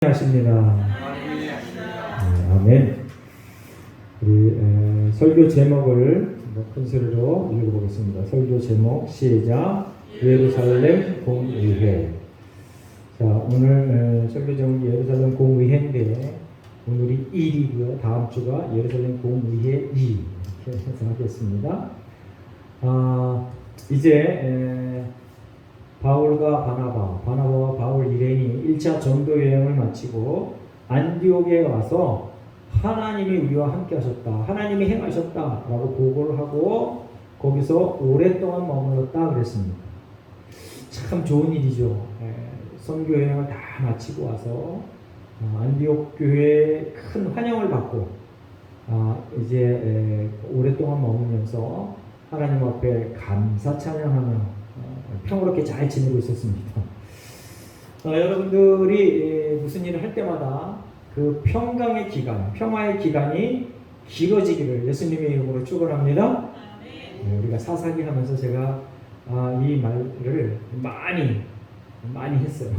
하십니다. 아멘. 우리 설교 제목을 큰 소리로 읽어보겠습니다. 설교 제목 시작. 예루살렘 공의회. 자, 오늘 설교 제목이 예루살렘 공의회인데 오늘이 1이고요. 다음 주가 예루살렘 공의회 2 이렇게 해석하겠습니다. 이제 바울과 바나바와 바울 일행이 1차 전도 여행을 마치고 안디옥에 와서 하나님이 우리와 함께 하셨다, 하나님이 행하셨다 라고 보고를 하고 거기서 오랫동안 머물렀다 그랬습니다. 참 좋은 일이죠. 선교 여행을 다 마치고 와서 안디옥 교회에 큰 환영을 받고 이제 오랫동안 머물면서 하나님 앞에 감사 찬양하며 평화롭게 잘 지내고 있었습니다. 여러분들이 무슨 일을 할 때마다 그 평강의 기간, 평화의 기간이 길어지기를 예수님의 이름으로 축원합니다. 우리가 사사기 하면서 제가 이 말을 많이 했어요.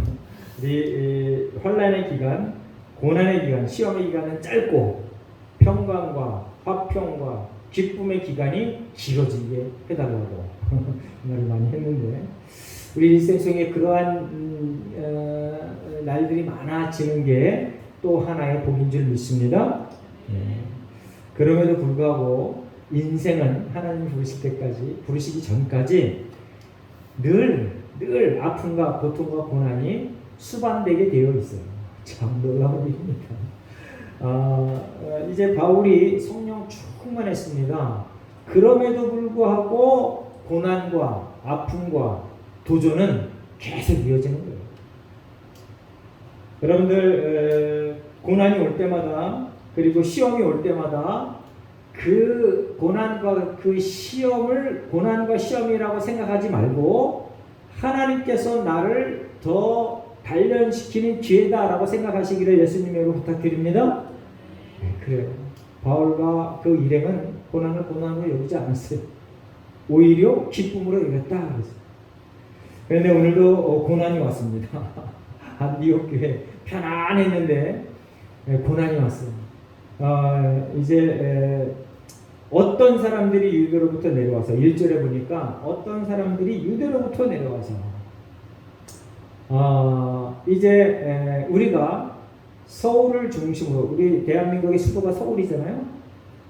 우리 환난의 기간, 고난의 기간, 시험의 기간은 짧고 평강과 화평과 기쁨의 기간이 길어지게 해달라고 말을 많이 했는데 우리 일생 속에 그러한 날들이 많아지는 게 또 하나의 복인 줄 믿습니다. 그럼에도 불구하고 인생은 하나님 부르시기 전까지 늘 아픔과 고통과 고난이 수반되게 되어 있어요. 참 놀라운 일입니다. 이제 바울이 성령 충만했습니다. 그럼에도 불구하고 고난과 아픔과 도전은 계속 이어지는 거예요. 여러분들 고난이 올 때마다 그리고 시험이 올 때마다 그 고난과 그 시험을 고난과 시험이라고 생각하지 말고 하나님께서 나를 더 단련시키는 기회다라고 생각하시기를 예수님으로 부탁드립니다. 그래요. 바울과 그 일행은 고난을 고난으로 여기지 않았어요. 오히려 기쁨으로 여겼다 그랬어요. 그런데 오늘도 고난이 왔습니다. 안디옥 교회 편안했는데 고난이 왔어요. 이제 어떤 사람들이 유대로부터 내려와서 1절에 보니까 어떤 사람들이 유대로부터 내려와서 이제 우리가 서울을 중심으로 우리 대한민국의 수도가 서울이잖아요.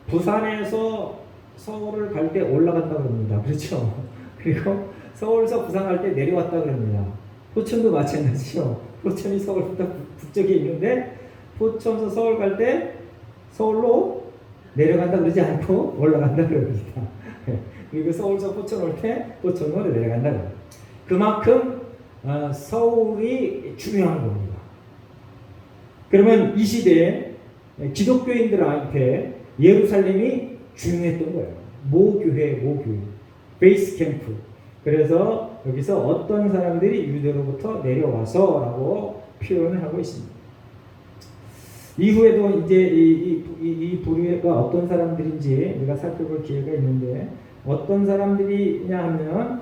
부산에서 서울을 갈 때 올라간다 그럽니다. 그렇죠? 그리고 서울에서 부산 갈 때 내려왔다 그럽니다. 포천도 마찬가지죠. 포천이 서울보다 북쪽에 있는데 포천에서 서울 갈 때 서울로 내려간다 그러지 않고 올라간다 그럽니다. 그리고 서울에서 포천 올 때 포천으로 내려간다 그럽니다. 그만큼 서울이 중요한 겁니다. 그러면 이 시대에 기독교인들한테 예루살렘이 중요했던 거예요. 모교회, 베이스 캠프. 그래서 여기서 어떤 사람들이 유대로부터 내려와서 라고 표현을 하고 있습니다. 이후에도 이제 이 부류가 어떤 사람들인지 우리가 살펴볼 기회가 있는데 어떤 사람들이냐 하면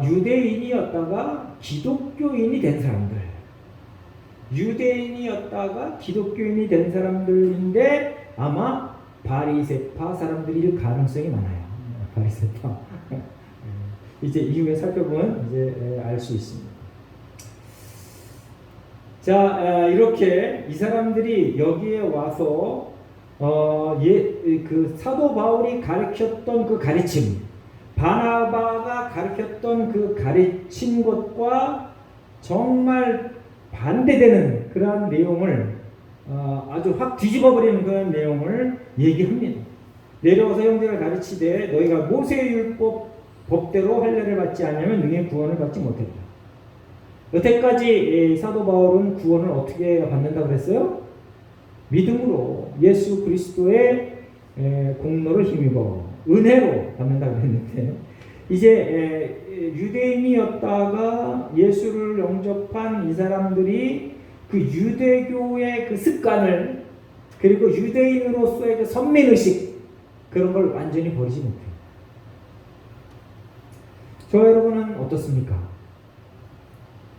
유대인이었다가 기독교인이 된 사람들. 유대인이었다가 기독교인이 된 사람들인데 아마 바리새파 사람들일 가능성이 많아요. 바리새파. 이제 이후에 살펴보면 이제 알 수 있습니다. 자, 이렇게 이 사람들이 여기에 와서 그 사도 바울이 가르쳤던 그 가르침, 바나바가 가르쳤던 그 가르친 것과 정말 반대되는 그러한 내용을 아주 확 뒤집어버리는 그런 내용을 얘기합니다. 내려와서 형제를 가르치되 너희가 모세의 율법 법대로 할례를 받지 않으면 능히 구원을 받지 못했다. 여태까지 사도 바울은 구원을 어떻게 받는다 그랬어요? 믿음으로 예수 그리스도의 공로를 힘입어 은혜로 받는다 그랬는데 이제 유대인이었다가 예수를 영접한 이 사람들이 그 유대교의 그 습관을 그리고 유대인으로서의 그 선민의식 그런 걸 완전히 버리지 못해요. 저 여러분은 어떻습니까?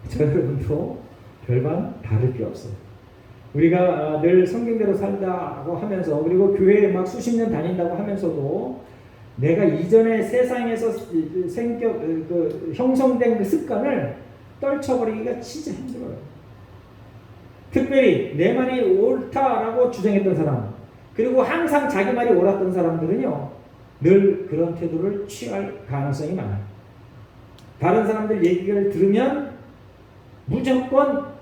저 여러분도 별반 다를 게 없어요. 우리가 늘 성경대로 살다고 하면서 그리고 교회에 막 수십 년 다닌다고 하면서도 내가 이전에 세상에서 형성된 그 습관을 떨쳐버리기가 진짜 힘들어요. 특별히 내 말이 옳다라고 주장했던 사람, 그리고 항상 자기 말이 옳았던 사람들은요, 늘 그런 태도를 취할 가능성이 많아요. 다른 사람들 얘기를 들으면 무조건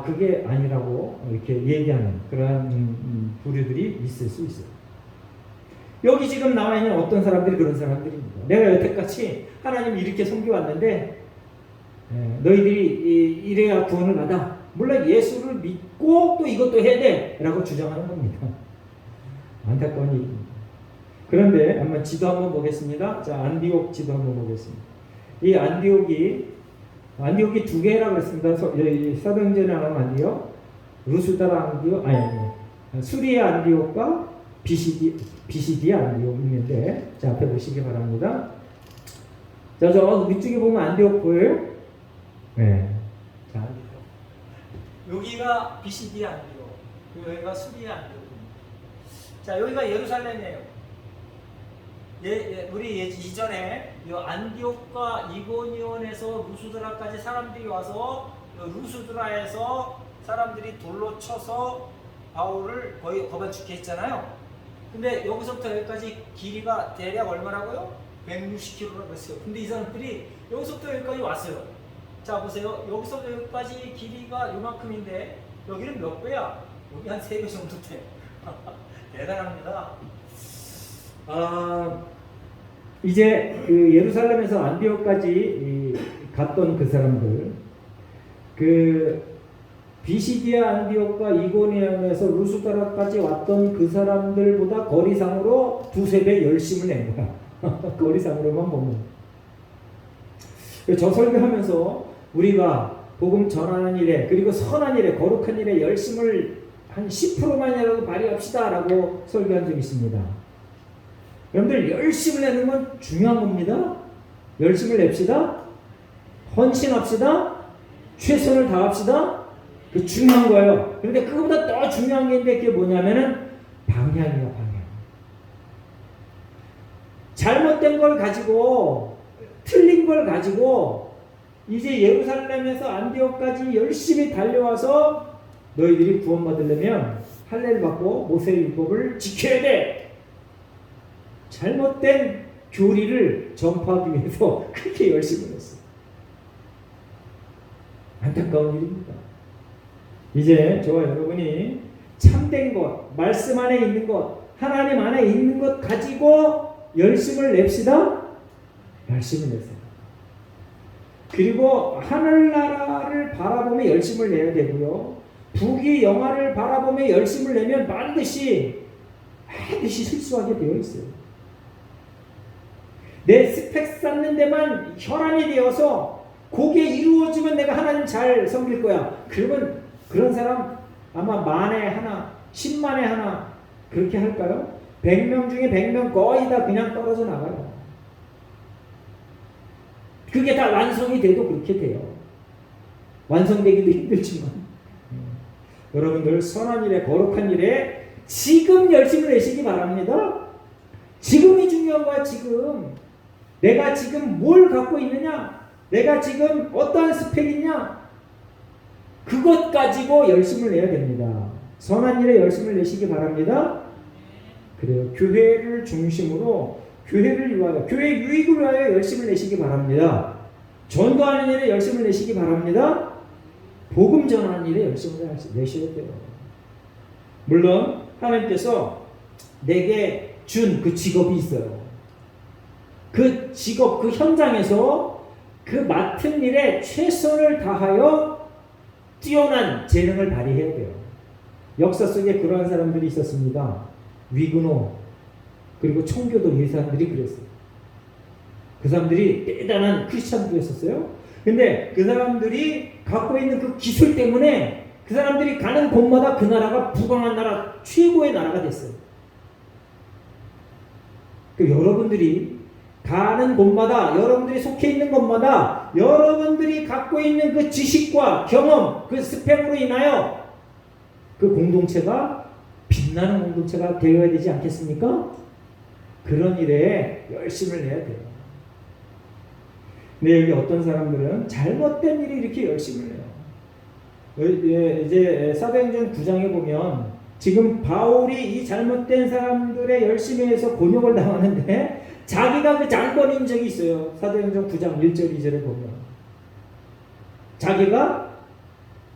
그게 아니라고 이렇게 얘기하는 그런 부류들이 있을 수 있어요. 여기 지금 나와 있는 어떤 사람들이 그런 사람들입니다. 내가 여태까지 하나님 이렇게 섬겨왔는데 너희들이 이래야 구원을 받아. 물론 예수를 믿고 또 이것도 해야 돼 라고 주장하는 겁니다. 안타까운 얘기입니다. 그런데 한번 지도 한번 보겠습니다. 자, 안디옥 지도 한번 보겠습니다. 이 안디옥이 두 개라고 그랬습니다. 사도행전에 나오는 안디옥, 루스드라 안디옥, 수리아 안디옥과 비시디아 안디옥 있는데, 자, 앞에 보시기 바랍니다. 자, 저 위쪽에 보면 안디옥 보여요? 네. 자, 여기가 비시디아 안디옥, 여기가 수리아 안디옥입니다. 자, 여기가 예루살렘이에요. 우리 이전에 안디옥과 이고니온에서 루스드라까지 사람들이 와서 루스드라에서 사람들이 돌로 쳐서 바울을 거의 거반죽게 했잖아요. 근데 여기서부터 여기까지 길이가 대략 얼마라고요? 160km라고 했어요. 근데 이 사람들이 여기서부터 여기까지 왔어요. 자, 보세요. 여기서부터 여기까지 길이가 요만큼인데 여기는 몇 배야? 여기 한 3배 정도 돼. 대단합니다. 이제 그 예루살렘에서 안디옥까지 갔던 그 사람들, 그 비시디아 안디옥과 이고니온에서 루스드라까지 왔던 그 사람들보다 거리상으로 2~3배 열심을 낸 거야. 거리상으로만 보면. 저 설교하면서 우리가 복음 전하는 일에, 그리고 선한 일에, 거룩한 일에 열심을 한 10%만이라도 발휘합시다 라고 설교한 적이 있습니다. 여러분들 열심을 내는 건 중요한 겁니다. 열심을 냅시다. 헌신합시다. 최선을 다합시다. 그 중요한 거예요. 그런데 그거보다 더 중요한 게 있는데 그게 뭐냐면은 방향이야, 방향. 잘못된 걸 가지고, 틀린 걸 가지고 이제 예루살렘에서 안디옥까지 열심히 달려와서 너희들이 구원받으려면 할례를 받고 모세의 율법을 지켜야 돼. 잘못된 교리를 전파하기 위해서 그렇게 열심히 했어요. 안타까운 일입니다. 이제 저와 여러분이 참된 것, 말씀 안에 있는 것, 하나님 안에 있는 것 가지고 열심을 냅시다. 열심을 내세요. 그리고 하늘나라를 바라보며 열심을 내야 되고요. 부귀 영화를 바라보며 열심을 내면 반드시 실수하게 되어 있어요. 내 스펙 쌓는 데만 혈안이 되어서 그게 이루어지면 내가 하나님 잘 섬길 거야. 그러면 그런 사람 아마 만에 하나, 10만에 하나 그렇게 할까요? 100명 중에 100명 거의 다 그냥 떨어져 나가요. 그게 다 완성이 돼도 그렇게 돼요. 완성되기도 힘들지만 여러분들 선한 일에, 거룩한 일에 지금 열심히 내시기 바랍니다. 지금이 중요한 거야. 지금 내가 지금 뭘 갖고 있느냐, 내가 지금 어떠한 스펙이 있냐, 그것 가지고 열심을 내야 됩니다. 선한 일에 열심을 내시기 바랍니다. 그래요. 교회를 중심으로, 교회를 위하여, 교회 유익을 위하여 열심을 내시기 바랍니다. 전도하는 일에 열심을 내시기 바랍니다. 복음 전하는 일에 열심을 내셔야 돼요. 물론 하나님께서 내게 준 그 직업이 있어요. 그 직업, 그 현장에서 그 맡은 일에 최선을 다하여 뛰어난 재능을 발휘해야 돼요. 역사 속에 그러한 사람들이 있었습니다. 위그노, 그리고 청교도 이 사람들이 그랬어요. 그 사람들이 대단한 크리스찬들이었어요. 근데 그 사람들이 갖고 있는 그 기술 때문에 그 사람들이 가는 곳마다 그 나라가 부강한 나라, 최고의 나라가 됐어요. 그 여러분들이 가는 곳마다, 여러분들이 속해 있는 곳마다 여러분들이 갖고 있는 그 지식과 경험, 그 스펙으로 인하여 그 공동체가 빛나는 공동체가 되어야 되지 않겠습니까? 그런 일에 열심을 내야 돼요. 근데 여기 어떤 사람들은 잘못된 일에 이렇게 열심을 내요. 이제 사도행전 9장에 보면 지금 바울이 이 잘못된 사람들의 열심히 해서 곤욕을 당하는데 자기가 그 장본인 적이 있어요. 사도행전 9장 1절 2절을 보면 자기가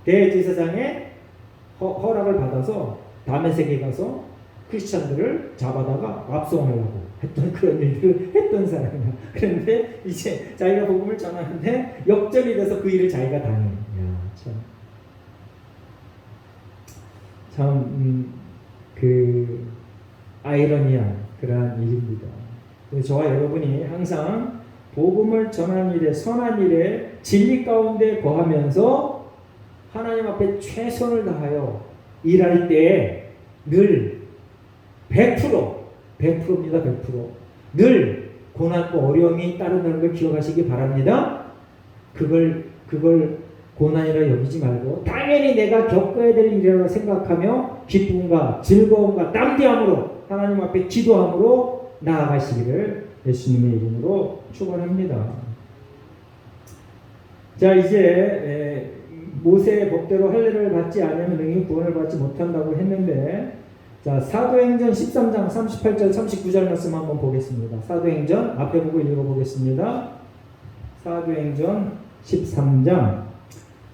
대제사장의 허락을 받아서 다메섹에 가서 크리스찬들을 잡아다가 압송하려고 했던 그런 일들을 했던 사람이야. 그런데 이제 자기가 복음을 전하는데 역전이 돼서 그 일을 자기가 당해. 야, 참, 그 아이러니한 그러한 일입니다. 저와 여러분이 항상 복음을 전하는 일에, 선한 일에 진리 가운데 거하면서 하나님 앞에 최선을 다하여 일할 때 늘 100%입니다. 100%. 늘 고난과 어려움이 따른다는 걸 기억하시기 바랍니다. 그걸 고난이라 여기지 말고 당연히 내가 겪어야 될 일이라고 생각하며 기쁨과 즐거움과 담대함으로 하나님 앞에 기도함으로 나아가시기를 예수님의 이름으로 축원합니다. 자, 이제 모세의 법대로 할례를 받지 않으면 능히 구원을 받지 못한다고 했는데, 자, 사도행전 13장 38절 39절 말씀 한번 보겠습니다. 사도행전 앞에 보고 읽어보겠습니다. 사도행전 13장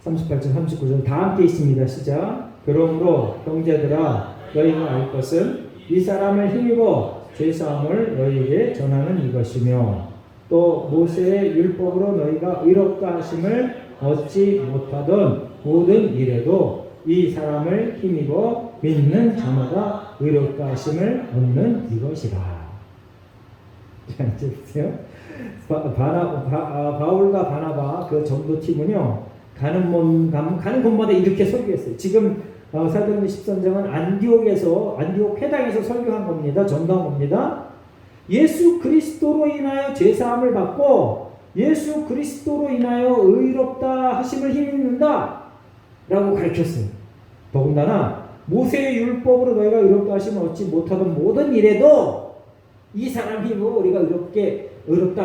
38절 39절 다 함께 있습니다. 시작. 그러므로 형제들아 너희가 알 것은 이 사람을 힘입어 죄사함을 너희에게 전하는 이것이며 또 모세의 율법으로 너희가 의롭다 하심을 얻지 못하던 모든 일에도 이 사람을 힘입어 믿는 자마다 의롭다 하심을 얻는 이것이라. 자, 이제 보세요. 바울과 바나바 그 전도팀은요 가는 곳마다 이렇게 설교했어요. 지금 사도행전 13장은 안디옥 회당에서 설교한 겁니다. 전도한 겁니다. 예수 그리스도로 인하여 죄사함을 받고 예수 그리스도로 인하여 의롭다 하심을 힘입는다 라고 가르쳤어요. 더군다나 모세의 율법으로 너희가 의롭다 하심을 얻지 못하던 모든 일에도 이 사람 힘으로 우리가 의롭다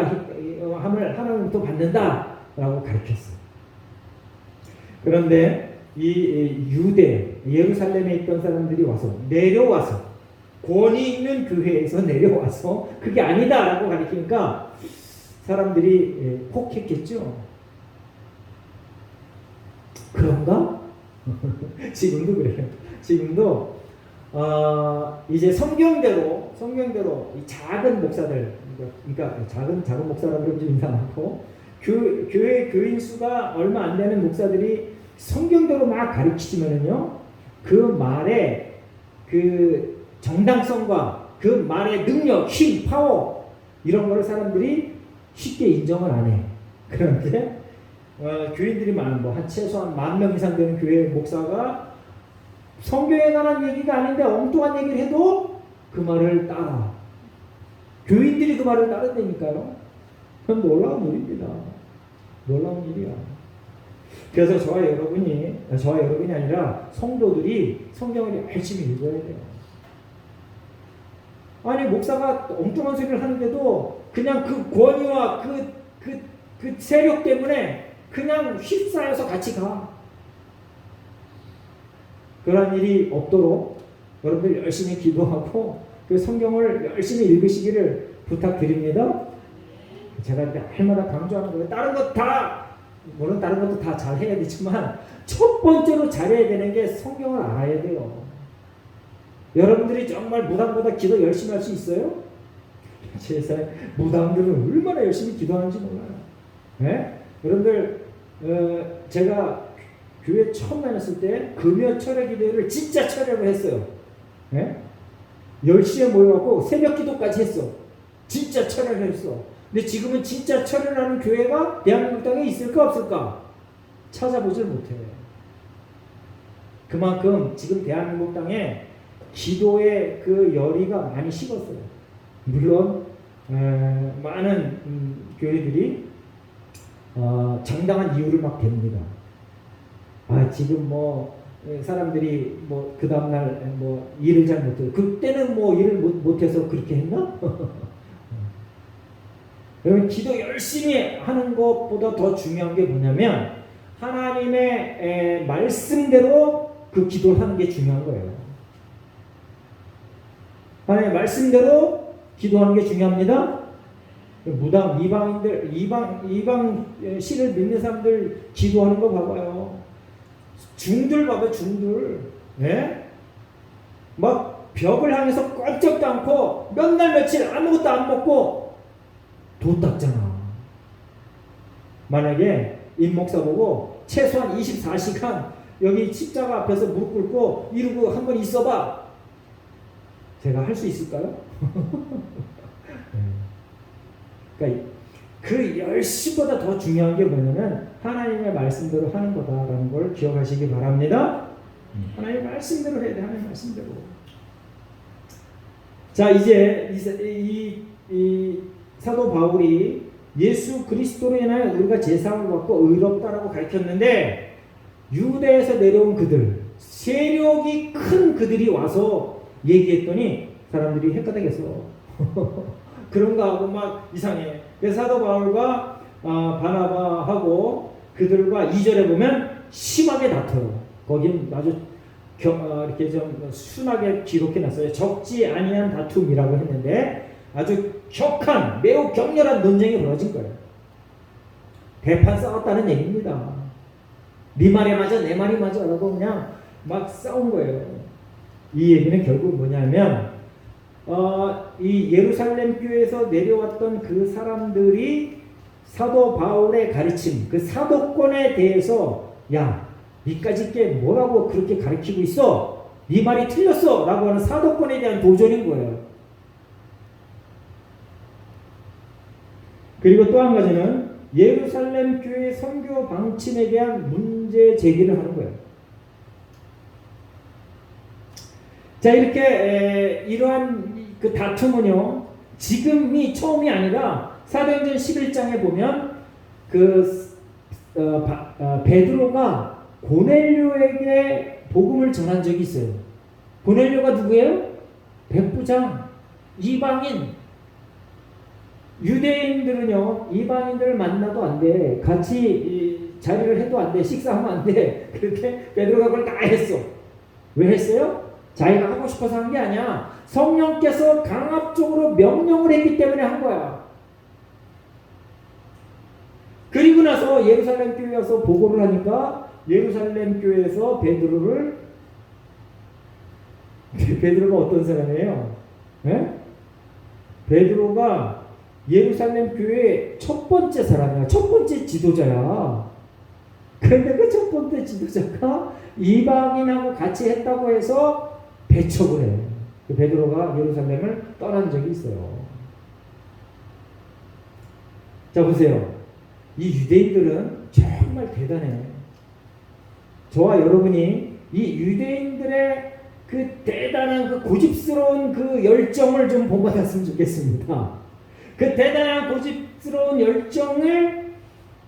함을 하나님부터 받는다 라고 가르쳤어요. 그런데 이 유대 예루살렘에 있던 사람들이 내려와서 권위 있는 교회에서 내려와서 그게 아니다 라고 가르치니까 사람들이 혹했겠죠. 그런가? 지금도 그래요. 지금도 이제 성경대로 이 작은 목사들, 그러니까 작은 목사라고 그러면 좀 이상하고 교회 교인 수가 얼마 안 되는 목사들이 성경대로 막 가르치시면은요, 그 말의 그 정당성과 그 말의 능력, 힘, 파워 이런 거를 사람들이 쉽게 인정을 안 해. 그런데 교인들이 많은 한 최소한 10,000명 이상 되는 교회 목사가 성경에 관한 얘기가 아닌데 엉뚱한 얘기를 해도 그 말을 따라. 교인들이 그 말을 따른다니까요. 그건 놀라운 일입니다. 놀라운 일이야. 그래서 저와 여러분이 아니라 성도들이 성경을 열심히 읽어야 돼요. 아니 목사가 엉뚱한 소리를 하는데도 그냥 그 권위와 그 세력 때문에 그냥 휩싸여서 같이 가. 그런 일이 없도록 여러분들 열심히 기도하고 그 성경을 열심히 읽으시기를 부탁드립니다. 제가 할마다 강조하는 거예요. 물론 다른 것도 다 잘해야 되지만 첫 번째로 잘해야 되는 게 성경을 알아야 돼요. 여러분들이 정말 무당보다 기도 열심히 할 수 있어요? 세상에 무당들은 얼마나 열심히 기도하는지 몰라요. 네? 여러분들 제가 교회 처음 다녔을 때 금요 철야 기도회를 진짜 철야로 했어요. 네? 10시에 모여갖고 새벽 기도까지 했어. 진짜 철야를 했어. 근데 지금은 진짜 철야라는 교회가 대한민국 땅에 있을까 없을까? 찾아보질 못해. 그만큼 지금 대한민국 땅에 기도의 그 열의가 많이 식었어요. 물론 많은 교회들이 정당한 이유를 막 댑니다. 지금 사람들이 뭐 그 다음날 뭐 일을 잘 못해요. 그때는 뭐 일을 못해서 그렇게 했나? 여러분 기도 열심히 하는 것보다 더 중요한 게 뭐냐면 하나님의 말씀대로 그 기도를 하는 게 중요한 거예요. 하나님의 말씀대로 기도하는 게 중요합니다. 무당 이방인들 이방 신을 믿는 사람들 기도하는 거 봐봐요. 중들 봐봐요. 중들. 네? 막 벽을 향해서 꼼짝도 않고 몇 날 며칠 아무것도 안 먹고 도 닦잖아. 만약에 임 목사 보고 최소한 24시간 여기 십자가 앞에서 무릎 꿇고 이러고 한번 있어봐. 제가 할 수 있을까요? 그러니까 그 10시보다 더 중요한 게 뭐냐면 하나님의 말씀대로 하는 거다라는 걸 기억하시기 바랍니다. 하나님의 말씀대로 해야 돼. 하나님의 말씀대로. 자, 이제 이 사도 바울이 예수 그리스도로 인하여 우리가 제사함을 받고 의롭다라고 가르쳤는데 유대에서 내려온 그들, 세력이 큰 그들이 와서 얘기했더니 사람들이 헷갈리겠어. 그런가 하고 막 이상해. 그래서 사도 바울과 바나바하고 그들과 2절에 보면 심하게 다퉈요. 거긴 아주 이렇게 좀 순하게 기록해놨어요. 적지 아니한 다툼이라고 했는데 아주 격한 매우 격렬한 논쟁이 벌어진 거예요. 대판 싸웠다는 얘기입니다. 네 말이 맞아 내 말이 맞아 라고 그냥 막 싸운 거예요. 이 얘기는 결국 뭐냐면 이 예루살렘 교회에서 내려왔던 그 사람들이 사도 바울의 가르침, 그 사도권에 대해서 야, 니까짓 게 뭐라고 그렇게 가르치고 있어? 네 말이 틀렸어! 라고 하는 사도권에 대한 도전인 거예요. 그리고 또 한 가지는 예루살렘 교회 선교 방침에 대한 문제 제기를 하는 거예요. 자, 이렇게 이러한 그 다툼은요, 지금이 처음이 아니라 사도행전 11장에 보면 베드로가 고넬료에게 복음을 전한 적이 있어요. 고넬료가 누구예요? 백부장, 이방인. 유대인들은요, 이방인들을 만나도 안 돼. 같이 자리를 해도 안 돼. 식사하면 안 돼. 그렇게 베드로가 그걸 다 했어. 왜 했어요? 자기가 하고 싶어서 한 게 아니야. 성령께서 강압적으로 명령을 했기 때문에 한 거야. 그리고 나서 예루살렘 교회에 와서 보고를 하니까 예루살렘 교회에서 베드로가 어떤 사람이에요? 네? 베드로가 예루살렘 교회의 첫 번째 사람이야. 첫 번째 지도자야. 그런데 그 첫 번째 지도자가 이방인하고 같이 했다고 해서 배척을 해. 베드로가 예루살렘을 떠난 적이 있어요. 자, 보세요. 이 유대인들은 정말 대단해. 저와 여러분이 이 유대인들의 그 대단한 그 고집스러운 그 열정을 좀 본받았으면 좋겠습니다. 그 대단한 고집스러운 열정을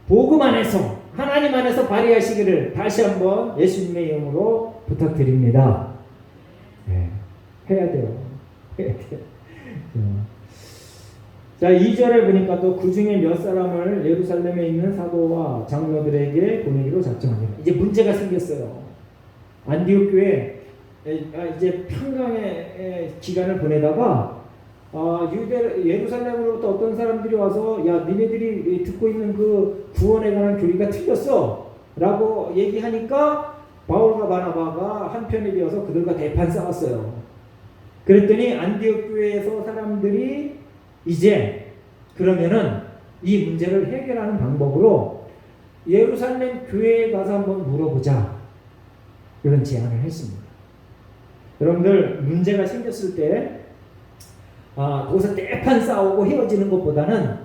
복음 안에서 하나님 안에서 발휘하시기를 다시 한번 예수님의 이름으로 부탁드립니다. 네, 해야 돼요. 해야 돼요. 자, 2절에 보니까 또 그 중에 몇 사람을 예루살렘에 있는 사도와 장로들에게 보내기로 작정합니다. 이제 문제가 생겼어요. 안디옥 교회 이제 평강의 기간을 보내다가 예루살렘으로부터 어떤 사람들이 와서 야, 니네들이 듣고 있는 그 구원에 관한 교리가 틀렸어 라고 얘기하니까 바울과 바나바가 한편에 되어서 그들과 대판 싸웠어요. 그랬더니 안디옥 교회에서 사람들이 이제 그러면은 이 문제를 해결하는 방법으로 예루살렘 교회에 가서 한번 물어보자, 이런 제안을 했습니다. 여러분들, 문제가 생겼을 때 거기서 대판 싸우고 헤어지는 것보다는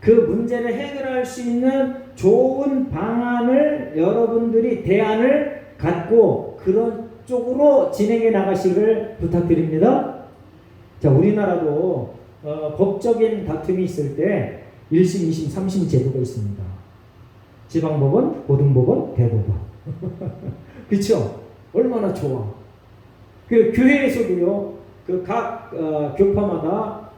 그 문제를 해결할 수 있는 좋은 방안을 여러분들이 대안을 갖고 그런 쪽으로 진행해 나가시기를 부탁드립니다. 자, 우리나라도 법적인 다툼이 있을 때 1심, 2심, 3심 제도가 있습니다. 지방법원, 고등법원, 대법원. 그렇죠? 얼마나 좋아. 그 교회에서도요, 그 각 교파마다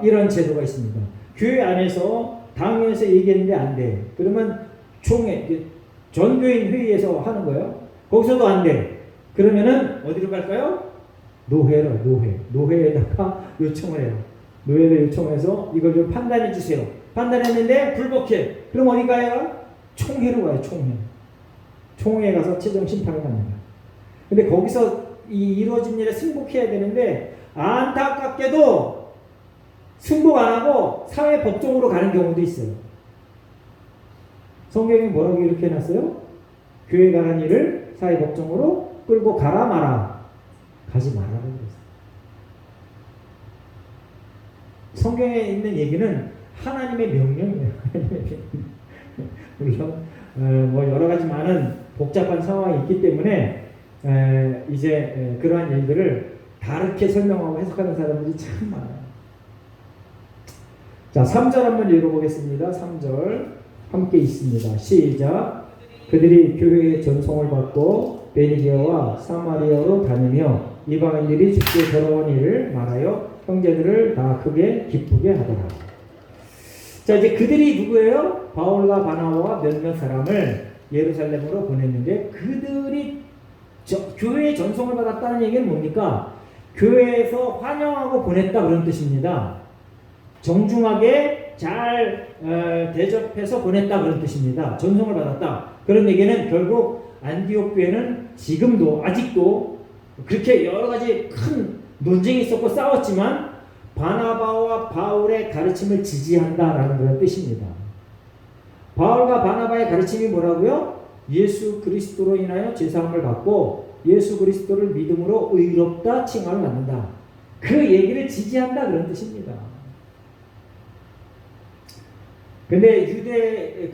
이런 제도가 있습니다. 교회 안에서 당회에서 얘기했는데 안 돼. 그러면 총회, 전교인 회의에서 하는 거예요. 거기서도 안 돼. 그러면은 어디로 갈까요? 노회로, 노회에다가 요청을 해요. 노회에 요청해서 이걸 좀 판단해 주세요. 판단했는데 불복해. 그럼 어디 가요? 총회로 가요. 총회에 가서 최종 심판을 받는 거예요. 근데 거기서 이루어진 일에 승복해야 되는데 안타깝게도 승복 안 하고 사회법정으로 가는 경우도 있어요. 성경이 뭐라고 이렇게 해놨어요? 교회 가는 일을 사회법정으로 끌고 가라 마라. 가지 말라고 그랬어요. 성경에 있는 얘기는 하나님의 명령이에요. 물론 뭐 여러 가지 많은 복잡한 상황이 있기 때문에 이제 그러한 일들을 다르게 설명하고 해석하는 사람들이 참 많아요. 자, 3절 한번 읽어보겠습니다. 3절 함께 있습니다. 시작. 그들이 교회의 전송을 받고 베니게와 사마리아로 다니며 이방인들이 주께 돌아온 일을 말하여 형제들을 다 크게 기쁘게 하더라. 자, 이제 그들이 누구예요? 바울과 바나바와 몇몇 사람을 예루살렘으로 보냈는데 그들이 교회의 전송을 받았다는 얘기는 뭡니까? 교회에서 환영하고 보냈다 그런 뜻입니다. 정중하게 잘 대접해서 보냈다 그런 뜻입니다. 전송을 받았다. 그런 얘기는 결국 안디옥 교회는 지금도 아직도 그렇게 여러 가지 큰 논쟁이 있었고 싸웠지만 바나바와 바울의 가르침을 지지한다라는 그런 뜻입니다. 바울과 바나바의 가르침이 뭐라고요? 예수 그리스도로 인하여 죄사함을 받고 예수 그리스도를 믿음으로 의롭다 칭함을 받는다. 그 얘기를 지지한다 그런 뜻입니다. 근데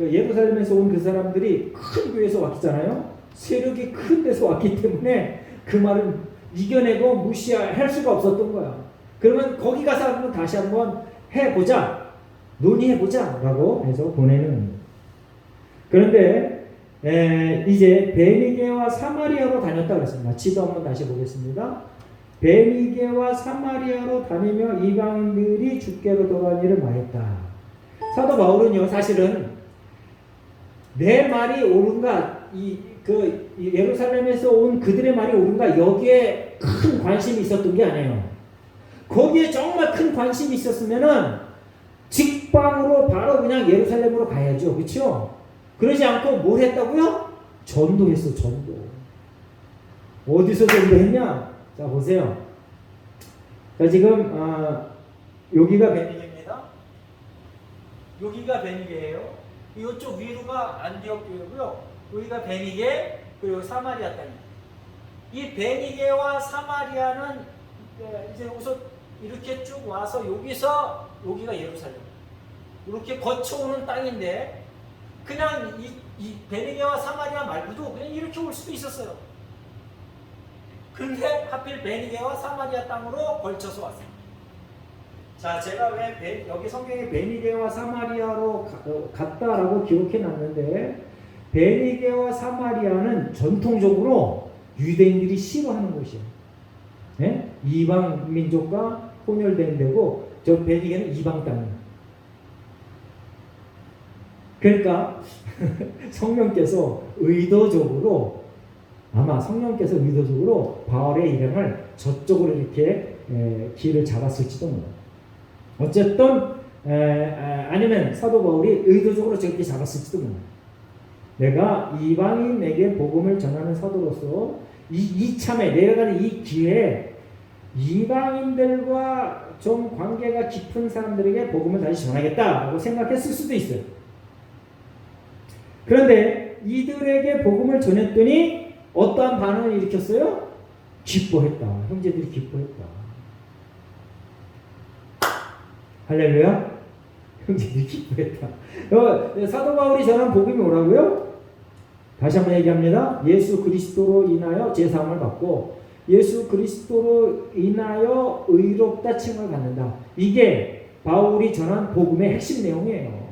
예루살렘에서 온 그 사람들이 큰 교회에서 왔잖아요. 세력이 큰 데서 왔기 때문에 그 말을 이겨내고 무시할 수가 없었던 거야. 그러면 거기 가서 한번 다시 한번 해보자, 논의해보자 라고 해서 보내는 겁니다. 그런데 이제 베니게와 사마리아로 다녔다 그랬습니다. 지도 한번 다시 보겠습니다. 베니게와 사마리아로 다니며 이방인들이 주께로 돌아온 일을 말했다. 사도 바울은요, 사실은 내 말이 옳은가, 예루살렘에서 온 그들의 말이 옳은가, 여기에 큰 관심이 있었던 게 아니에요. 거기에 정말 큰 관심이 있었으면은 직방으로 바로 그냥 예루살렘으로 가야죠. 그렇죠? 그러지 않고 뭘 했다고요? 전도했어, 전도. 어디서 전도했냐? 자, 보세요. 자, 지금 여기가 베니게입니다. 여기가 베니게예요. 이쪽 위로가 안디옥 교회고요. 여기가 베니게, 그리고 사마리아 땅입니다. 이 베니게와 사마리아는 이제 우선 이렇게 쭉 와서 여기가 예루살렘. 이렇게 거쳐오는 땅인데 그냥 이 베니게와 사마리아 말고도 그냥 이렇게 올 수도 있었어요. 근데 하필 베니게와 사마리아 땅으로 걸쳐서 왔어요. 자, 제가 왜 여기 성경에 베니게와 사마리아로 갔다라고 기록해 놨는데 베니게와 사마리아는 전통적으로 유대인들이 싫어하는 곳이에요. 네? 이방 민족과 혼혈된 데고 저 베니게는 이방 땅이에요. 그러니까 성령께서 의도적으로 바울의 이름을 저쪽으로 이렇게 길을 잡았을지도 몰라요. 어쨌든 아니면 사도 바울이 의도적으로 저렇게 잡았을지도 몰라요. 내가 이방인에게 복음을 전하는 사도로서 이참에 내려가는 이 기회에 이방인들과 좀 관계가 깊은 사람들에게 복음을 다시 전하겠다라고 생각했을 수도 있어요. 그런데 이들에게 복음을 전했더니 어떠한 반응을 일으켰어요? 기뻐했다. 형제들이 기뻐했다. 할렐루야. 형제들이 기뻐했다. 사도 바울이 전한 복음이 뭐라고요? 다시 한번 얘기합니다. 예수 그리스도로 인하여 제사함을 받고 예수 그리스도로 인하여 의롭다 칭을 받는다. 이게 바울이 전한 복음의 핵심 내용이에요.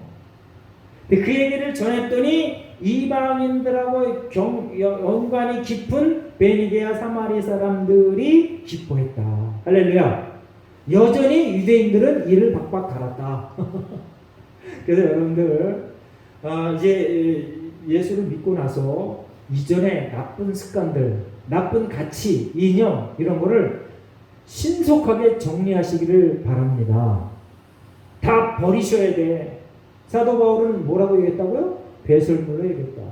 그 얘기를 전했더니 이방인들하고 연관이 깊은 베니게아 사마리 사람들이 기뻐했다. 할렐루야. 여전히 유대인들은 이를 박박 갈았다. 그래서 여러분들 이제 예수를 믿고 나서 이전에 나쁜 습관들, 나쁜 가치, 이념 이런 거를 신속하게 정리하시기를 바랍니다. 다 버리셔야 돼. 사도 바울은 뭐라고 얘기했다고요? 배설물로 얘기했다.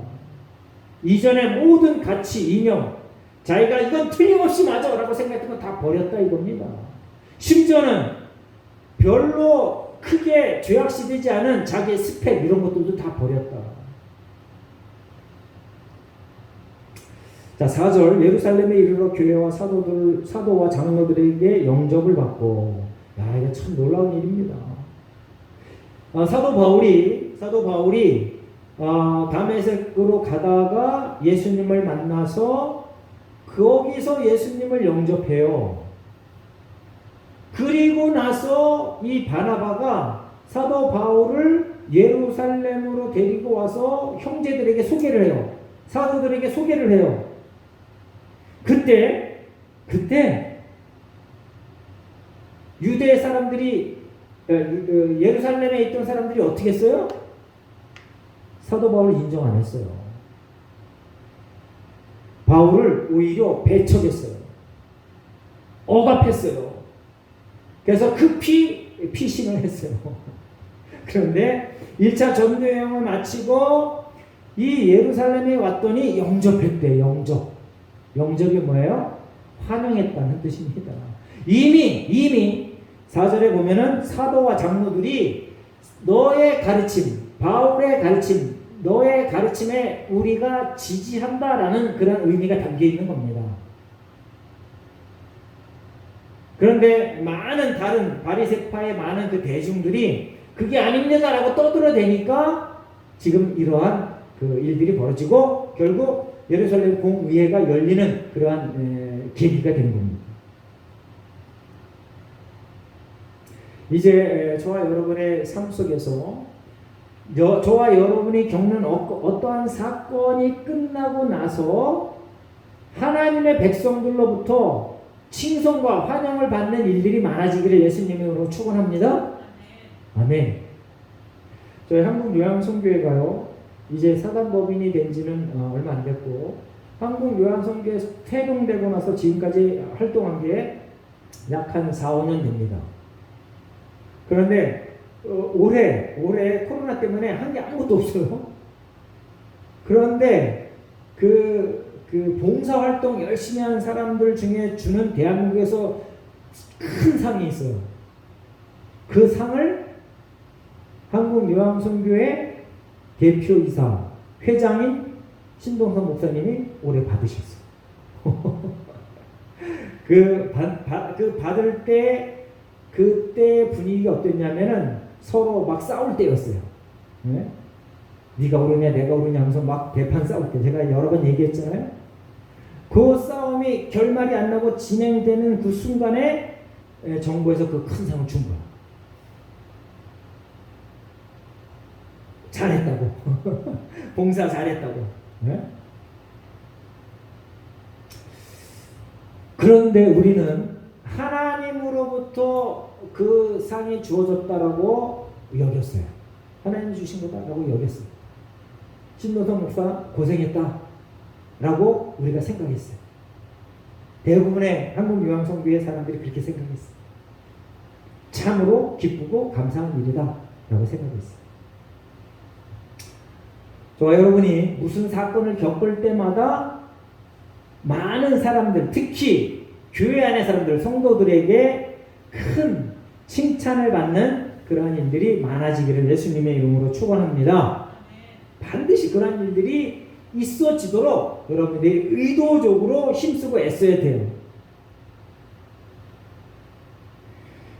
이전에 모든 가치, 이념, 자기가 이건 틀림없이 맞아 라고 생각했던 건 다 버렸다 이겁니다. 심지어는 별로 크게 죄악시되지 않은 자기의 스펙 이런 것들도 다 버렸다. 자, 4절 예루살렘에 이르러 교회와 사도와 장로들에게 영접을 받고, 야, 이거 참 놀라운 일입니다. 사도 바울이 다메섹으로 가다가 예수님을 만나서 거기서 예수님을 영접해요. 그리고 나서 이 바나바가 사도 바울을 예루살렘으로 데리고 와서 형제들에게 소개를 해요. 사도들에게 소개를 해요. 그때 유대 사람들이 예루살렘에 있던 사람들이 어떻게 했어요? 사도 바울을 인정 안 했어요. 바울을 오히려 배척했어요. 억압했어요. 그래서 급히 피신을 했어요. 그런데 1차 전도 여행을 마치고 이 예루살렘에 왔더니 영접했대. 영접이 뭐예요? 환영했다는 뜻입니다. 이미 4절에 보면은 사도와 장로들이 너의 가르침, 바울의 가르침, 너의 가르침에 우리가 지지한다라는 그런 의미가 담겨 있는 겁니다. 그런데 많은 다른 바리새파의 많은 그 대중들이 그게 아닙니다라고 떠들어대니까 지금 이러한 그 일들이 벌어지고 결국 예루살렘 공의회가 열리는 그러한 계기가 된 겁니다. 이제 저와 여러분의 삶 속에서 저와 여러분이 겪는 어떠한 사건이 끝나고 나서 하나님의 백성들로부터 칭송과 환영을 받는 일들이 많아지기를 예수님으로 축원합니다. 아멘. 저희 한국요한선교회가요 이제 사단법인이 된 지는 얼마 안 됐고 한국요한선교회에서 태동되고 나서 지금까지 활동한 게 약 한 4, 5년 됩니다. 그런데 올해 코로나 때문에 한 게 아무것도 없어요. 그런데 그 봉사활동 열심히 하는 사람들 중에 주는 대한민국에서 큰 상이 있어요. 그 상을 한국요한선교회 대표이사 회장인 신동선 목사님이 올해 받으셨어요. 받을 때 그때 분위기가 어땠냐면은 서로 막 싸울 때였어요. 네? 네가 오르냐 내가 오르냐 하면서 막 대판 싸울 때 제가 여러 번 얘기했잖아요. 그 싸움이 결말이 안 나고 진행되는 그 순간에 정부에서 그 큰 상을 준 거야. 잘했다고. 봉사 잘했다고. 네? 그런데 우리는 하나님으로부터 그 상이 주어졌다라고 여겼어요. 하나님이 주신 거다라고 여겼어요. 신노선 목사 고생했다라고 우리가 생각했어요. 대부분의 한국요한선교회 사람들이 그렇게 생각했어요. 참으로 기쁘고 감사한 일이다라고 생각했어요. 저와 여러분이 무슨 사건을 겪을 때마다 많은 사람들, 특히 교회 안의 사람들, 성도들에게 큰 칭찬을 받는 그러한 일들이 많아지기를 예수님의 이름으로 축원합니다. 반드시 그러한 일들이 있어지도록 여러분들이 의도적으로 힘쓰고 애써야 돼요.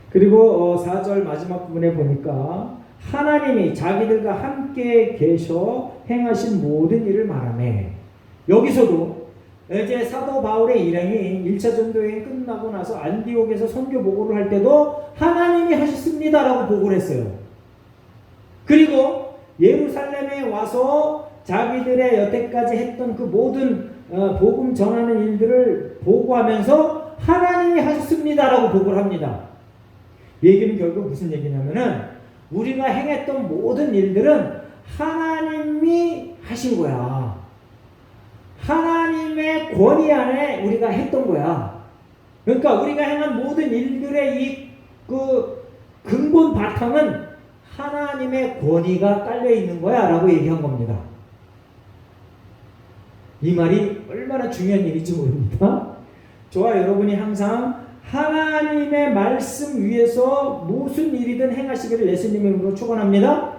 그리고 4절 마지막 부분에 보니까 하나님이 자기들과 함께 계셔 행하신 모든 일을 말하네. 여기서도 이제 사도 바울의 일행이 1차 전도여행 끝나고 나서 안디옥에서 선교 보고를 할 때도 하나님이 하셨습니다라고 보고를 했어요. 그리고 예루살렘에 와서 자기들의 여태까지 했던 그 모든 복음 전하는 일들을 보고하면서 하나님이 하셨습니다라고 보고를 합니다. 이 얘기는 결국 무슨 얘기냐면은 우리가 행했던 모든 일들은 하나님이 하신 거야. 하나님의 권위 안에 우리가 했던 거야. 그러니까 우리가 행한 모든 일들의 이 근본 바탕은 하나님의 권위가 깔려 있는 거야 라고 얘기한 겁니다. 이 말이 얼마나 중요한 일인지 모릅니다. 저와 여러분이 항상 하나님의 말씀 위에서 무슨 일이든 행하시기를 예수님의 이름으로 축원합니다.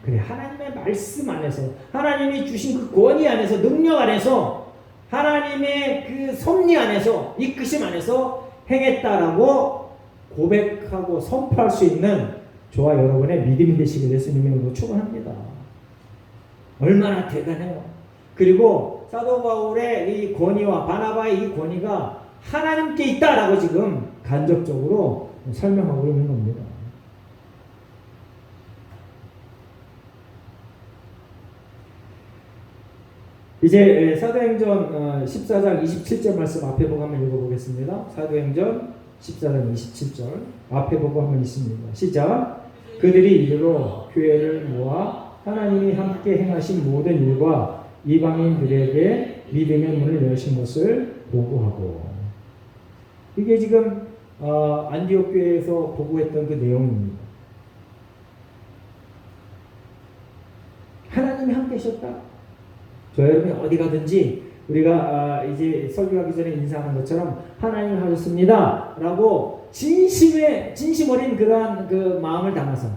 그래, 하나님의 말씀 안에서, 하나님이 주신 그 권위 안에서, 능력 안에서, 하나님의 그 섭리 안에서, 이끄심 안에서 행했다라고 고백하고 선포할 수 있는 저와 여러분의 믿음이 되시길 예수님의 이름으로 축원합니다. 얼마나 대단해요. 그리고 사도 바울의 이 권위와 바나바의 이 권위가 하나님께 있다라고 지금 간접적으로 설명하고 있는 겁니다. 이제 사도행전 14장 27절 말씀 앞에 보고 한번 읽어보겠습니다. 사도행전 14장 27절 앞에 보고 한번 있습니다. 시작. 그들이 이르러 교회를 모아 하나님이 함께 행하신 모든 일과 이방인들에게 믿음의 문을 여신 것을 보고하고. 이게 지금 안디옥 교회에서 보고했던 그 내용입니다. 하나님이 함께 하셨다. 저 여러분이 어디 가든지 우리가 이제 설교하기 전에 인사하는 것처럼 하나님 하셨습니다 라고 진심 어린 그러한 그 마음을 담아서,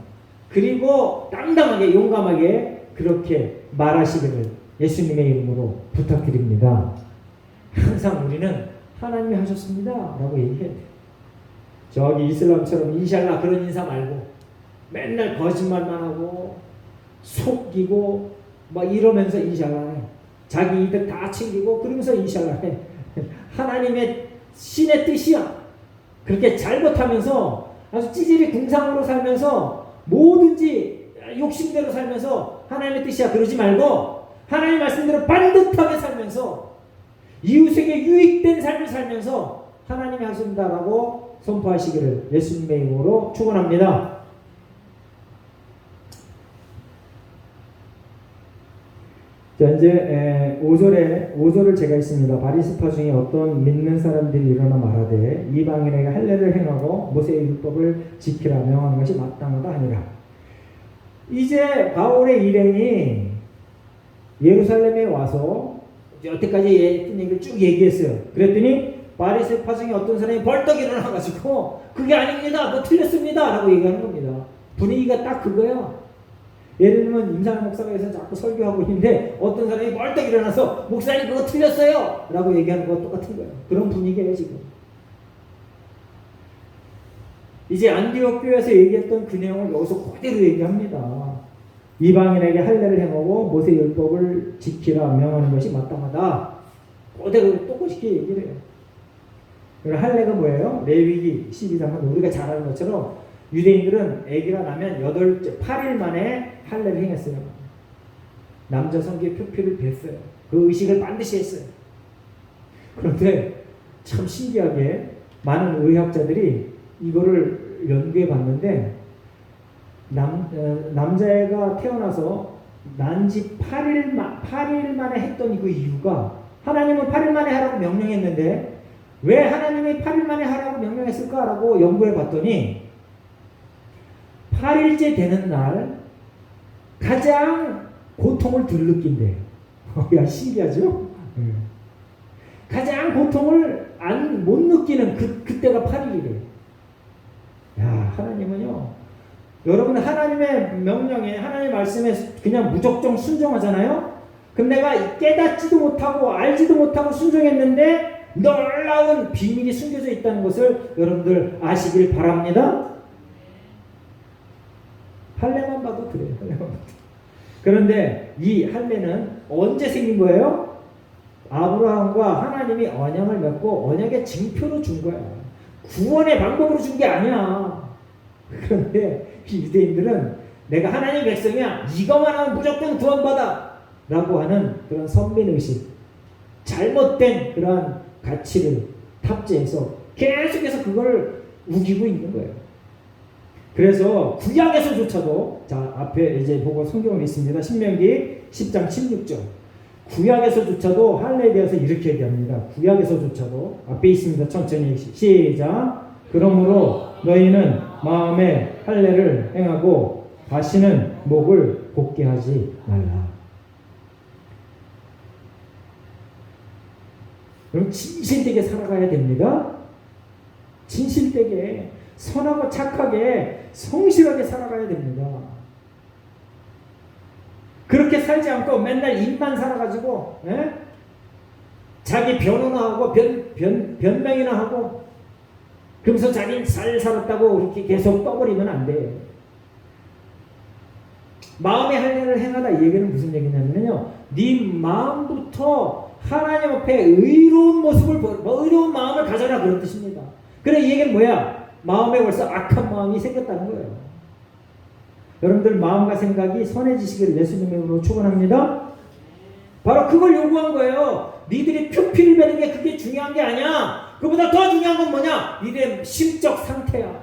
그리고 당당하게 용감하게 그렇게 말하시기를 예수님의 이름으로 부탁드립니다. 항상 우리는 하나님이 하셨습니다 라고 얘기해야 돼요. 저기 이슬람처럼 인샬라 그런 인사 말고 맨날 거짓말만 하고 속이고 막 이러면서 인샬라 해. 자기 이득 다 챙기고 그러면서 인샬라 해. 하나님의 신의 뜻이야. 그렇게 잘못하면서 아주 찌질이 궁상으로 살면서 뭐든지 욕심대로 살면서 하나님의 뜻이야 그러지 말고 하나님 말씀대로 반듯하게 살면서 이웃에게 유익된 삶을 살면서 하나님이 하신다라고 선포하시기를 예수님의 이름으로 축원합니다. 자, 이제 5절을 제가 있습니다. 바리새파 중에 어떤 믿는 사람들이 일어나 말하되 이방인에게 할례를 행하고 모세의 율법을 지키라 명하는 것이 마땅하다 하니라. 이제 바울의 일행이 예루살렘에 와서 여태까지 했던 얘기를 쭉 얘기했어요. 그랬더니 바리새파 중에 어떤 사람이 벌떡 일어나가지고 그게 아닙니다, 뭐 틀렸습니다 라고 얘기하는 겁니다. 분위기가 딱 그거야. 예를 들면 임상훈 목사가 여기서 자꾸 설교하고 있는데 어떤 사람이 벌떡 일어나서 목사님 그거 틀렸어요 라고 얘기하는 거 똑같은 거예요. 그런 분위기예요 지금. 이제 안디옥 교회에서 얘기했던 그 내용을 여기서 그대로 얘기합니다. 이방인에게 할례를 행하고 모세 율법을 지키라 명하는 것이 마땅하다. 그대로 똑같이 얘기를 해요. 할례가 뭐예요? 레위기 12장은 우리가 잘 아는 것처럼 유대인들은 아기가 나면 8일 만에 할례를 행했어요. 남자 성기의 표피를 뱄어요. 그 의식을 반드시 했어요. 그런데 참 신기하게 많은 의학자들이 이거를 연구해 봤는데 남자애가 태어나서 난지 8일 만에 했던 그 이유가, 하나님은 8일 만에 하라고 명령했는데 왜 하나님이 8일 만에 하라고 명령했을까라고 연구해 봤더니 8일째 되는 날 가장 고통을 덜 느낀대요. 야, 신기하죠? 가장 고통을 못 느끼는 그때가 8일이래요. 야, 하나님은요, 여러분 하나님의 명령에, 하나님의 말씀에 그냥 무조건 순종하잖아요? 그럼 내가 깨닫지도 못하고 알지도 못하고 순종했는데 놀라운 비밀이 숨겨져 있다는 것을 여러분들 아시길 바랍니다. 할례만 봐도 그래요. 할례만 봐도. 그런데 이 할례는 언제 생긴 거예요? 아브라함과 하나님이 언약을 맺고 언약의 증표로 준 거야. 구원의 방법으로 준 게 아니야. 그런데 유대인들은 내가 하나님의 백성이야, 이거만 하면 무조건 구원받아, 라고 하는 그런 선민의식, 잘못된 그러한 가치를 탑재해서 계속해서 그걸 우기고 있는 거예요. 그래서 구약에서조차도, 자, 앞에 이제 보고 성경을 읽습니다. 신명기 10장 16절. 구약에서조차도 할례에 대해서 이렇게 얘기합니다. 구약에서조차도 앞에 있습니다. 천천히 시작. 그러므로 너희는 마음에 할례를 행하고 다시는 목을 곱게 하지 말라. 그럼 진실되게 살아가야 됩니다. 진실되게 선하고 착하게 성실하게 살아가야 됩니다. 그렇게 살지 않고 맨날 입만 살아가지고 자기 변호나 하고 변명이나 하고 그러면서 자기는 잘 살았다고 이렇게 계속 떠버리면 안 돼. 마음의 할례를 행하다 이 얘기는 무슨 얘기냐면요, 네 마음부터 하나님 앞에 의로운 모습을 의로운 마음을 가져라 그런 뜻입니다. 그래, 이 얘기는 뭐야? 마음에 벌써 악한 마음이 생겼다는 거예요. 여러분들 마음과 생각이 선해지시기를 예수님의 이름으로 축원합니다. 바로 그걸 요구한 거예요. 니들이 표피를 베는 게 그게 중요한 게 아니야. 그보다 더 중요한 건 뭐냐? 니들의 심적 상태야.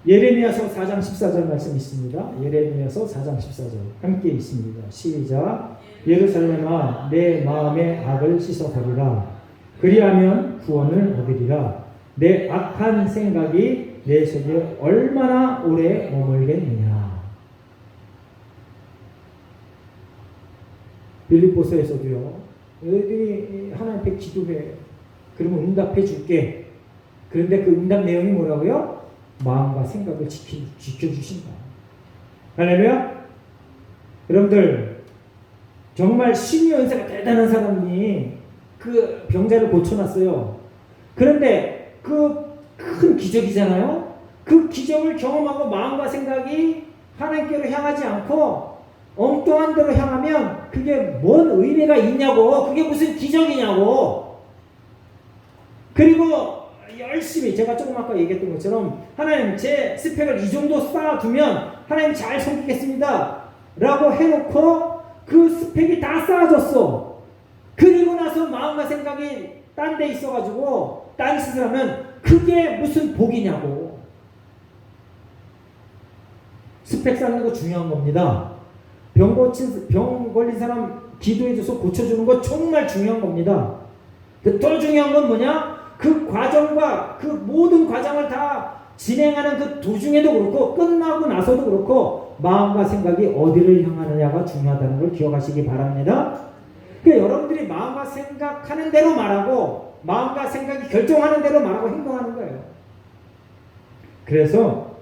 예레미야서 4장 14절 말씀 있습니다. 예레미야서 4장 14절 함께 있습니다. 시작. 예루살렘아, 내 마음의 악을 씻어버리라. 그리하면 구원을 얻으리라. 내 악한 생각이 내 속에 얼마나 오래 머물겠느냐. 빌립보서에서도요, 너희들이 하나님 앞에 기도해. 그러면 응답해 줄게. 그런데 그 응답 내용이 뭐라고요? 마음과 생각을 지켜주신다. 할렐루야. 여러분들 정말 신의 연세가 대단한 사람이 그 병자를 고쳐놨어요. 그런데 그 큰 기적이잖아요. 그 기적을 경험하고 마음과 생각이 하나님께로 향하지 않고 엉뚱한 데로 향하면 그게 뭔 의미가 있냐고. 그게 무슨 기적이냐고. 그리고 열심히, 제가 조금 아까 얘기했던 것처럼 하나님 제 스펙을 이 정도 쌓아두면 하나님 잘 섬기겠습니다 라고 해놓고 그 스펙이 다 쌓아졌어. 그리고 나서 마음과 생각이 딴 데 있어가지고 딴짓을 하면 그게 무슨 복이냐고. 스펙 쌓는 거 중요한 겁니다. 병 걸린 사람 기도해줘서 고쳐주는 거 정말 중요한 겁니다. 더 중요한 건 뭐냐? 그 과정과 그 모든 과정을 다 진행하는 그 도중에도 그렇고 끝나고 나서도 그렇고 마음과 생각이 어디를 향하느냐가 중요하다는 걸 기억하시기 바랍니다. 그러니까 여러분들이 마음과 생각하는 대로 말하고 마음과 생각이 결정하는 대로 말하고 행동하는 거예요. 그래서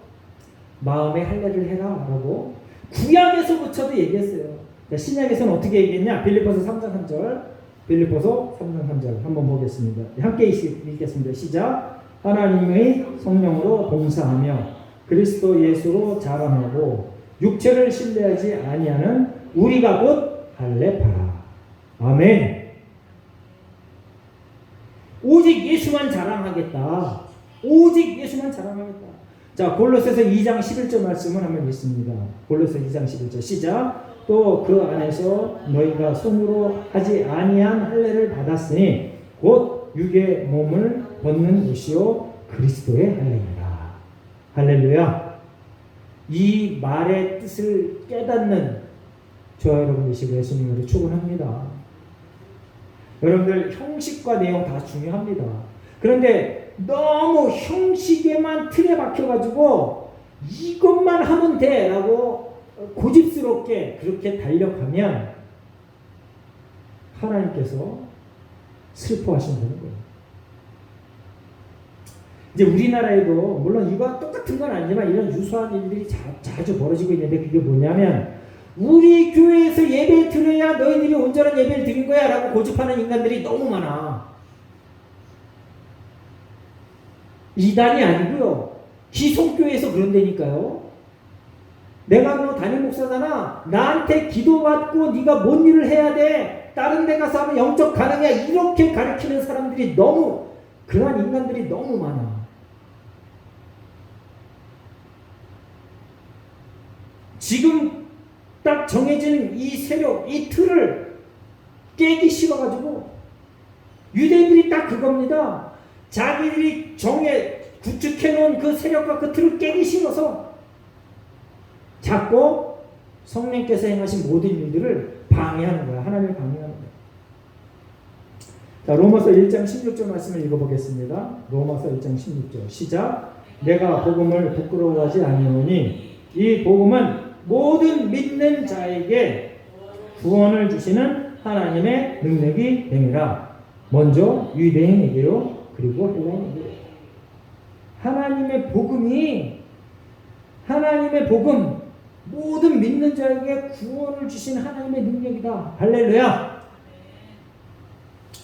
마음의 할례를 해라 라고 구약에서부터도 얘기했어요. 신약에서는 어떻게 얘기했냐? 빌립보서 3장 3절, 빌립보서 3장 3절 한번 보겠습니다. 함께 읽겠습니다. 시작. 하나님의 성령으로 봉사하며 그리스도 예수로 자랑하고 육체를 신뢰하지 아니하는 우리가 곧 할례파라. 아멘. 오직 예수만 자랑하겠다. 오직 예수만 자랑하겠다. 자, 골로새서 2장 11절 말씀을 한번 읽습니다. 골로새 2장 11절 시작. 또 그 안에서 너희가 손으로 하지 아니한 할례를 받았으니 곧 육의 몸을 벗는 것이요 그리스도의 할례니라. 할렐루야. 이 말의 뜻을 깨닫는 저와 여러분이시고 예수님으로 축원합니다. 여러분들 형식과 내용 다 중요합니다. 그런데 너무 형식에만 틀에 박혀가지고 이것만 하면 돼 라고 고집스럽게 그렇게 달력하면 하나님께서 슬퍼하신다는 거예요. 이제 우리나라에도 물론 이거와 똑같은 건 아니지만 이런 유사한 일들이 자주 벌어지고 있는데 그게 뭐냐면 우리 교회에서 예배 드려야 너희들이 온전한 예배를 드린 거야 라고 고집하는 인간들이 너무 많아. 이단이 아니고요. 기성교회에서 그런다니까요. 내가 너 담임 목사잖아. 나한테 기도받고 네가 뭔 일을 해야 돼. 다른 데 가서 하면 영적 가능이야. 이렇게 가르치는 사람들이 너무, 그러한 인간들이 너무 많아. 지금 딱 정해진 이 세력, 이 틀을 깨기 싫어가지고 유대인들이 딱 그겁니다. 자기들이 구축해놓은 그 세력과 그 틀을 깨기 싫어서 자꾸 성령께서 행하신 모든 일들을 방해하는 거야. 하나님을 방해하는 거야. 자, 로마서 1장 16절 말씀을 읽어보겠습니다. 로마서 1장 16절 시작. 내가 복음을 부끄러워하지 아니오니 이 복음은 모든 믿는 자에게 구원을 주시는 하나님의 능력이 됨이라. 먼저 유대인에게요, 그리고 헬라인에게요. 하나님의 복음, 모든 믿는 자에게 구원을 주신 하나님의 능력이다. 할렐루야.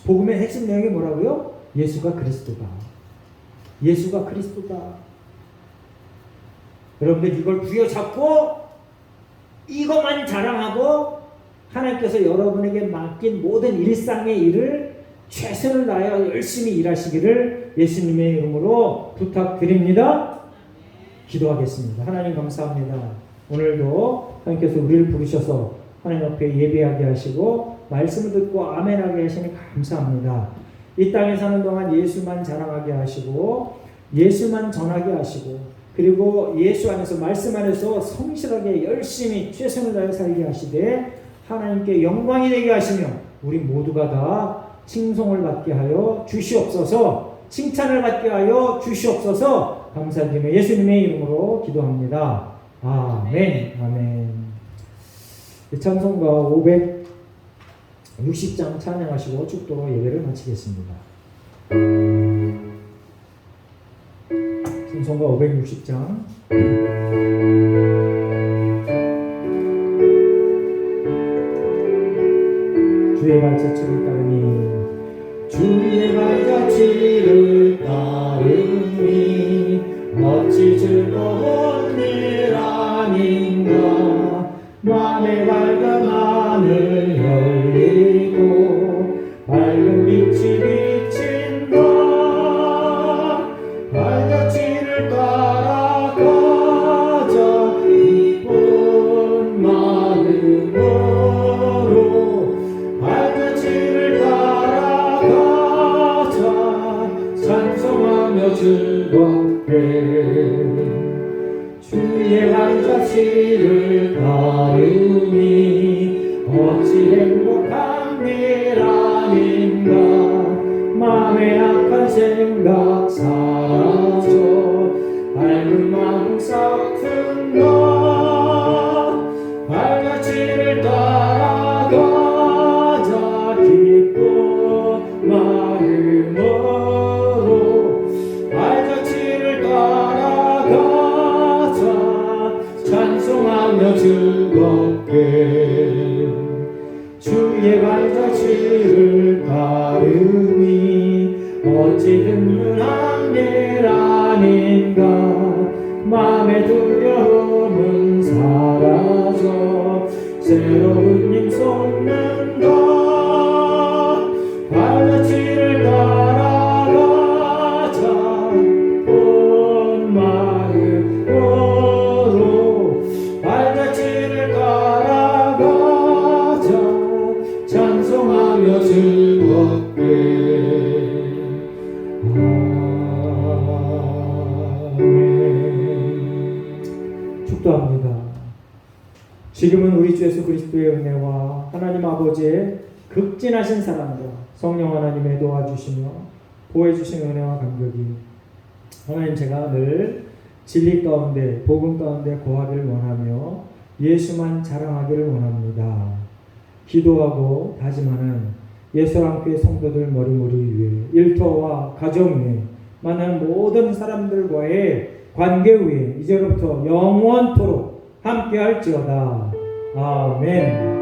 복음의 핵심 내용이 뭐라고요? 예수가 그리스도다. 예수가 그리스도다. 여러분들 이걸 부여잡고 이것만 자랑하고 하나님께서 여러분에게 맡긴 모든 일상의 일을 최선을 다하여 열심히 일하시기를 예수님의 이름으로 부탁드립니다. 기도하겠습니다. 하나님 감사합니다. 오늘도 하나님께서 우리를 부르셔서 하나님 앞에 예배하게 하시고 말씀을 듣고 아멘하게 하시니 감사합니다. 이 땅에 사는 동안 예수만 자랑하게 하시고 예수만 전하게 하시고 그리고 예수 안에서 말씀 안에서 성실하게 열심히 최선을 다해 살게 하시되 하나님께 영광이 되게 하시며 우리 모두가 다 칭송을 받게 하여 주시옵소서. 칭찬을 받게 하여 주시옵소서. 감사드리며 예수님의 이름으로 기도합니다. 아멘. 아멘. 찬송가 560장 찬양하시고 축도로 예배를 마치겠습니다. 찬송가 560장 주의 발자취를 따르니 주의 발자취를 따르니 어찌 즐거운 일 아닌가. 맘에 밝은 하늘 열리고 밝은 빛이 비친다. 발자취를 따라가자 기쁜 마음으로. 발자취를 따라가자 찬송하며 즐겁게. 주의 발자취를 따르니 어찌 행복한 일 아닌가. 마음의 악한 생각 사라져 밝은 마음 싹튼다. 발자취를 따라가자 기쁜 마음으로. 발자취를 따라가자 찬송하며 즐겁게. 주의 발자취를 따르니 어찌 흔한 일 아닌가. 마음의 두려움은 사라져 새로운 힘 솟는다. 발자취를 따라가자 온 마음으로. 발자취를 따라가자 찬송하며 즐겁게. 축도합니다. 지금은 우리 주 예수 그리스도의 은혜와 하나님 아버지의 극진하신 사랑과 성령 하나님의 도와주시며 보호해주신 은혜와 감격이 하나님 제가 늘 진리 가운데 복음 가운데 거하기를 원하며 예수만 자랑하기를 원합니다. 기도하고 다짐하는 예수랑교회 성도들 머리머리 위에 일터와 가정 위에 만나는 모든 사람들과의 관계 위에 이제로부터 영원토록 함께할지어다. 아멘.